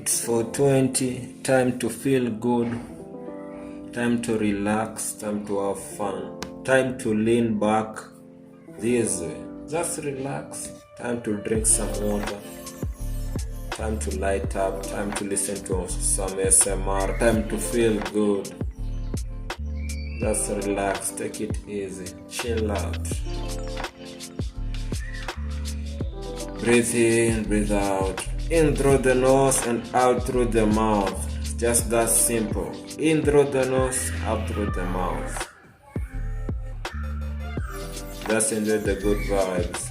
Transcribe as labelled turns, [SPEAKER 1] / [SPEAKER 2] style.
[SPEAKER 1] It's 4:20, time to feel good, time to relax, time to have fun, time to lean back this way. Just relax, time to drink some water, time to light up, time to listen to some ASMR, time to feel good. Just relax, take it easy, chill out. Breathe in, breathe out. In through the nose and out through the mouth. Just that simple. In through the nose, out through the mouth. Just enjoy the good vibes.